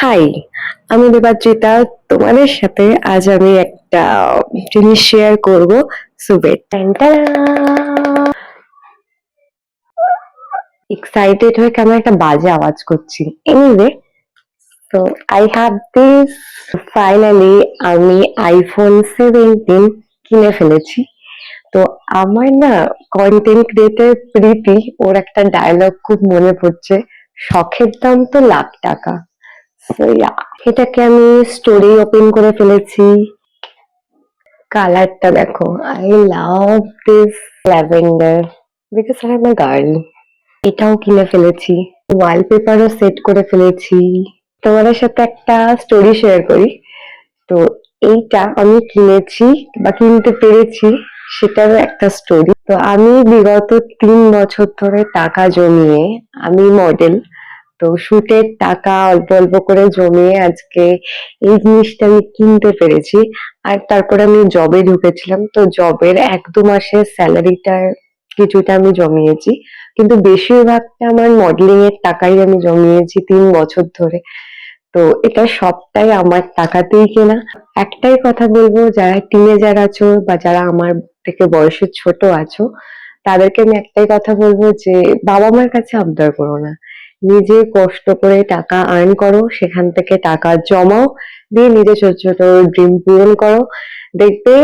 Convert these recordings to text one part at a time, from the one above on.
High, আমি দেবাদ্রিতা। তোমাদের সাথে আজ আমি একটা জিনিস শেয়ার করব। সুবেট এক্সাইটেড হয়ে কেমন একটা বাজে আওয়াজ করছি। এনিওয়ে, তো আই হ্যাভ দিস। ফাইনালি আমি আইফোন 17 কিনে ফেলেছি। তো আমার না কন্টেন্ট ক্রিয়েটর প্রীতি ওর একটা ডায়লগ খুব মনে পড়ছে, শখের দাম তো লাখ টাকা। So, yeah, এটাকে আমি স্টোরি ওপেন করে ফেলেছি। কালারটা দেখো, I love this lavender because I am a girl. এটাও কিনে ফেলেছি, ওয়ালপেপারও সেট করে ফেলেছি। তোমাদের সাথে একটা স্টোরি শেয়ার করি। তো এইটা আমি কিনেছি বা কিনতে পেরেছি, সেটারও একটা স্টোরি। তো আমি বিগত 3 বছর ধরে টাকা জমিয়ে, আমি মডেল, তো শুটের টাকা অল্প অল্প করে জমিয়ে আজকে এই জিনিসটা আমি কিনতে পেরেছি। আর তারপরে আমি জবে ঢুকেছিলাম, তো জবের 1-2 মাসের স্যালারিটার কিছুটা আমি জমিয়েছি, কিন্তু বেশিরভাগটা আমার মডেলিং এর টাকাই আমি জমিয়েছি 3 বছর ধরে। তো এটা সবটাই আমার টাকাতেই কেনা। একটাই কথা বলবো, যারা টিনেজার আছো বা যারা আমার থেকে বয়সে ছোট আছো, তাদেরকে আমি একটাই কথা বলবো যে বাবা মার কাছে আবদার করো না, নিজে কষ্ট করে টাকা আর্ন করো, সেখান থেকে টাকা জমাও, দিয়ে নিজে ছোট ছোট ড্রিম পূরণ করো। দেখবে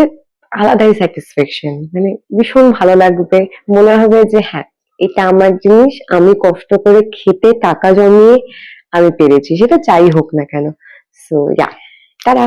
আলাদাই স্যাটিসফ্যাকশন, মানে ভীষণ ভালো লাগবে। মনে হবে যে হ্যাঁ, এটা আমার জিনিস, আমি কষ্ট করে খেটে টাকা জমিয়ে আমি পেরেছি, সেটা যাই হোক না কেন। So yeah, tata.